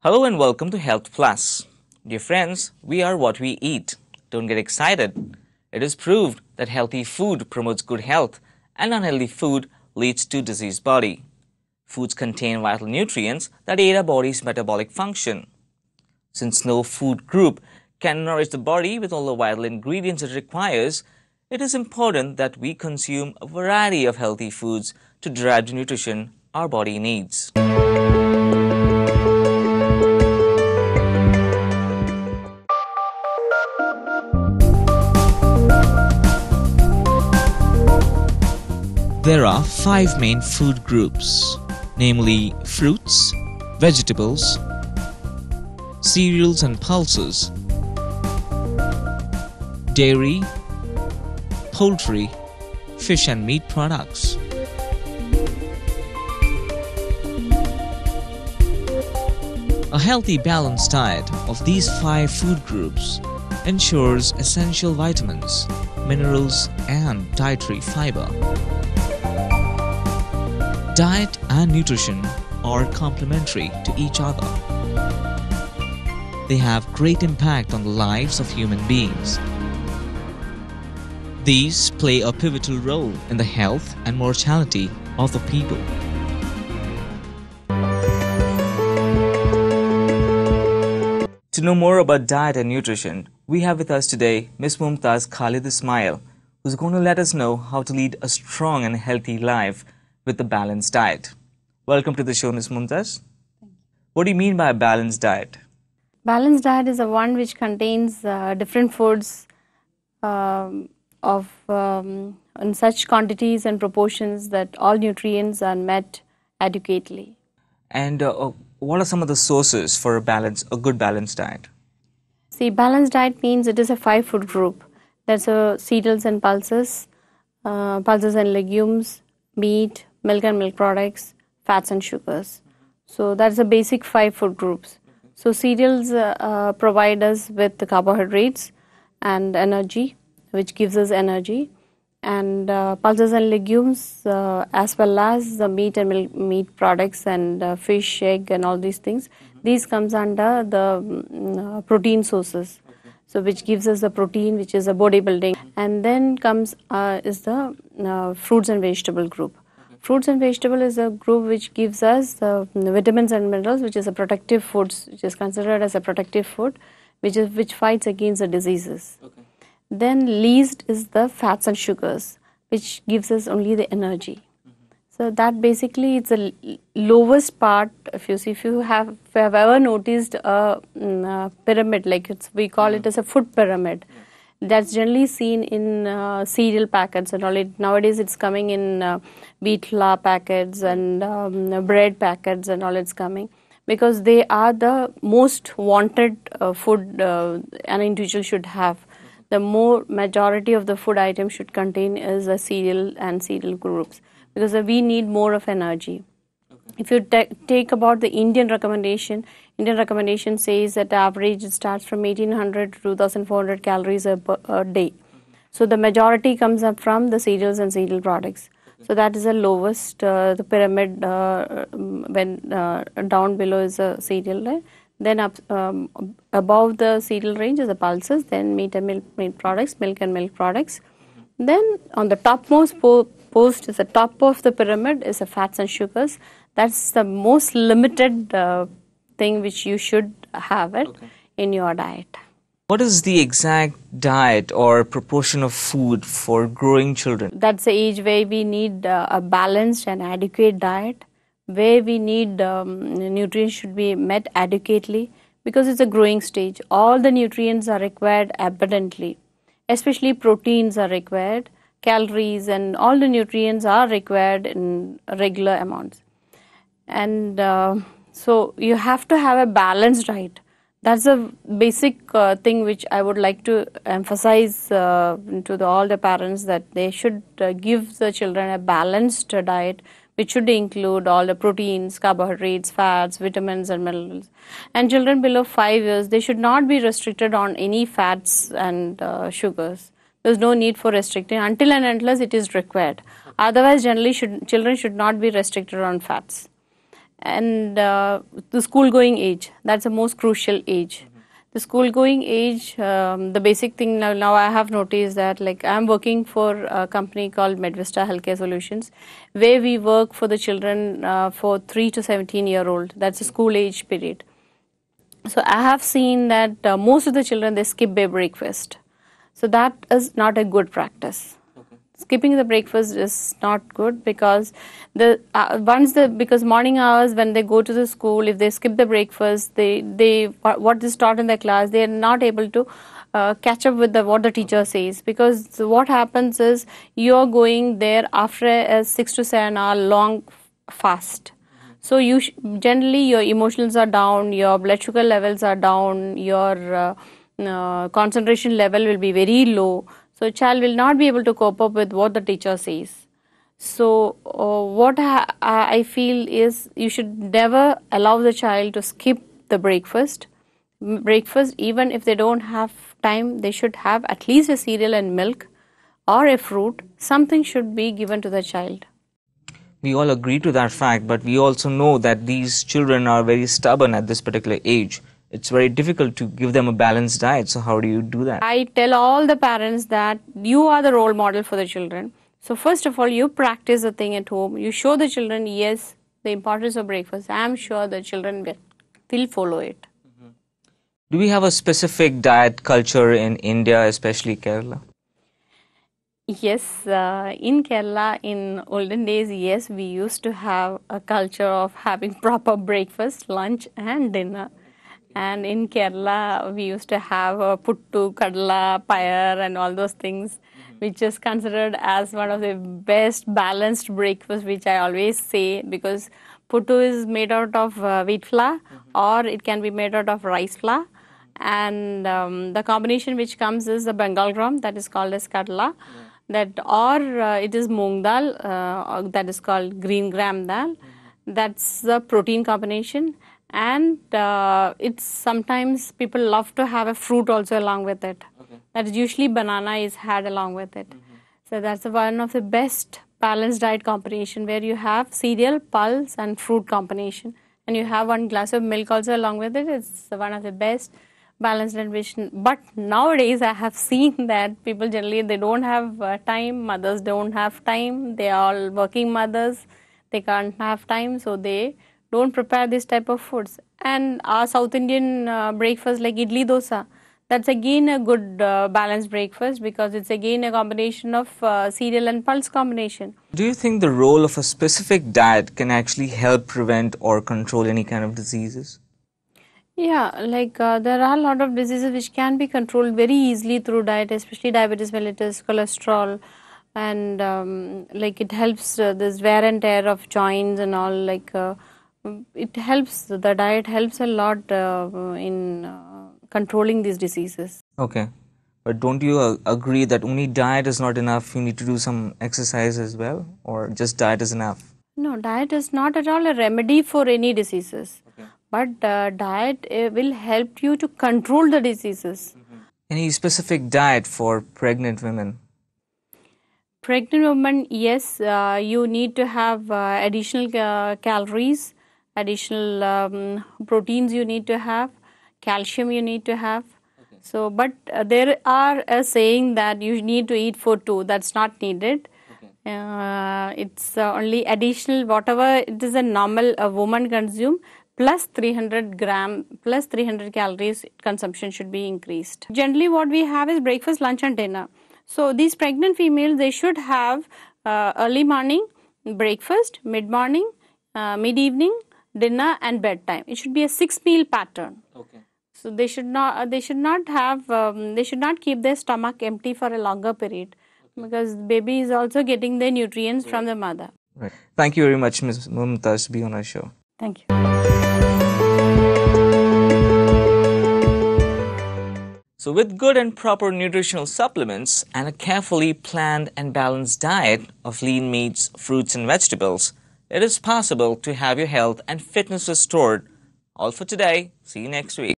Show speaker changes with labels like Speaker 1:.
Speaker 1: Hello and welcome to Health Plus. Dear friends, we are what we eat. Don't get excited. It is proved that healthy food promotes good health and unhealthy food leads to diseased body. Foods contain vital nutrients that aid our body's metabolic function. Since no food group can nourish the body with all the vital ingredients it requires, it is important that we consume a variety of healthy foods to derive the nutrition our body needs. There are 5 main food groups, namely fruits, vegetables, cereals and pulses, dairy, poultry, fish and meat products. A healthy balanced diet of these 5 food groups ensures essential vitamins, minerals and dietary fiber. Diet and nutrition are complementary to each other. They have great impact on the lives of human beings. These play a pivotal role in the health and mortality of the people. To know more about diet and nutrition, we have with us today Ms. Mumtaz Khalid Ismail, who's going to let us know how to lead a strong and healthy life with a balanced diet. Welcome to the show, Ms. Mumtaz. What do you mean by a balanced diet?
Speaker 2: Balanced diet is a one which contains different foods in such quantities and proportions that all nutrients are met adequately.
Speaker 1: And what are some of the sources for a good balanced diet?
Speaker 2: See, balanced diet means it is a 5 food group. That's cereals and pulses, pulses and legumes, meat, milk and milk products, fats and sugars. So that's the basic 5 food groups. So cereals provide us with the carbohydrates and energy, which gives us energy. And pulses and legumes, as well as the meat and meat products and fish, egg and all these things. These comes under the protein sources. So which gives us the protein, which is a bodybuilding. And then comes is the fruits and vegetable group. Fruits and vegetable is a group which gives us the vitamins and minerals, which is a protective foods, which is considered as a protective food, which fights against the diseases. Okay. Then least is the fats and sugars, which gives us only the energy. So that basically it's the lowest part. If you have ever noticed a pyramid, like we call it as a food pyramid. That's generally seen in cereal packets and all. Nowadays it's coming in wheat flour packets and bread packets and all. It's coming because they are the most wanted food an individual should have. The more majority of the food items should contain is a cereal and cereal groups because we need more of energy. If you take about the Indian recommendation says that average it starts from 1800 to 2400 calories a day. So the majority comes up from the cereals and cereal products. So that is the lowest, the pyramid when down below is a cereal. Right? Then up above the cereal range is the pulses, then meat and meat products, milk and milk products. Then on the topmost post is the top of the pyramid is the fats and sugars. That's the most limited thing which you should have it in your diet.
Speaker 1: What is the exact diet or proportion of food for growing children?
Speaker 2: That's the age where we need a balanced and adequate diet, where we need nutrients should be met adequately because it's a growing stage. All the nutrients are required abundantly, especially proteins are required, calories and all the nutrients are required in regular amounts. And so you have to have a balanced diet. That's a basic thing which I would like to emphasize to all the parents that they should give the children a balanced diet which should include all the proteins, carbohydrates, fats, vitamins and minerals. And children below 5 years, they should not be restricted on any fats and sugars. There's no need for restricting until and unless it is required. Otherwise, generally children should not be restricted on fats. And the school going age, that's the most crucial age. The school going age, the basic thing now I have noticed that, like, I'm working for a company called MedVista Healthcare Solutions, where we work for the children for 3 to 17-year-old. That's a school age period. So I have seen that most of the children, they skip their breakfast. So that is not a good practice. Skipping the breakfast is not good, because because morning hours when they go to the school, if they skip the breakfast, they what is taught in the class, they are not able to catch up with what the teacher says, because what happens is you are going there after a 6 to 7 hour long fast. So generally your emotions are down, your blood sugar levels are down, your concentration level will be very low. So child will not be able to cope up with what the teacher says. So what I feel is, you should never allow the child to skip the breakfast. Even if they don't have time, they should have at least a cereal and milk or a fruit. Something should be given to the child.
Speaker 1: We all agree to that fact, but we also know that these children are very stubborn at this particular age. It's very difficult to give them a balanced diet. So how do you do that?
Speaker 2: I tell all the parents that you are the role model for the children. So first of all, you practice the thing at home. You show the children, yes, the importance of breakfast. I am sure the children will follow it.
Speaker 1: Do we have a specific diet culture in India, especially Kerala?
Speaker 2: Yes, in Kerala, in olden days, yes, we used to have a culture of having proper breakfast, lunch and dinner. And in Kerala, we used to have puttu, kadla, payar and all those things, which is considered as one of the best balanced breakfast, which I always say, because puttu is made out of wheat flour, or it can be made out of rice flour. And the combination which comes is the Bengal gram, that is called as kadla, it is moong dal, that is called green gram dal. That's the protein combination. And it's sometimes people love to have a fruit also along with it. That is usually banana is had along with it. So that's one of the best balanced diet combination, where you have cereal, pulse and fruit combination, and you have one glass of milk also along with it. It's one of the best balanced nutrition. But nowadays I have seen that people generally, they don't have time, mothers don't have time, they are all working mothers, they can't have time, so they don't prepare this type of foods. And our South Indian breakfast, like idli dosa, that's again a good balanced breakfast, because it's again a combination of cereal and pulse combination.
Speaker 1: Do you think the role of a specific diet can actually help prevent or control any kind of diseases?
Speaker 2: Yeah, like there are a lot of diseases which can be controlled very easily through diet, especially diabetes mellitus, cholesterol, and like it helps this wear and tear of joints and all. Like it helps, the diet helps a lot in controlling these diseases.
Speaker 1: Okay, but don't you agree that only diet is not enough? You need to do some exercise as well, or just diet is enough?
Speaker 2: No, diet is not at all a remedy for any diseases. Okay. But diet will help you to control the diseases.
Speaker 1: Any specific diet for pregnant women?
Speaker 2: Pregnant women, yes, you need to have additional calories, additional proteins you need to have, calcium you need to have. Okay. So, but there are a saying that you need to eat for two. That's not needed. Okay. It's only additional, whatever it is a normal a woman consume, plus 300 calories consumption should be increased. Generally what we have is breakfast, lunch and dinner. So these pregnant females, they should have early morning breakfast, mid-morning, mid-evening, dinner and bedtime. It should be a 6-meal pattern. Okay. So they should not keep their stomach empty for a longer period. Okay. Because baby is also getting their nutrients from the mother.
Speaker 1: Right. Thank you very much, Ms. Mumtaz, to be on our show.
Speaker 2: Thank you.
Speaker 1: So with good and proper nutritional supplements and a carefully planned and balanced diet of lean meats, fruits and vegetables, it is possible to have your health and fitness restored. All for today. See you next week.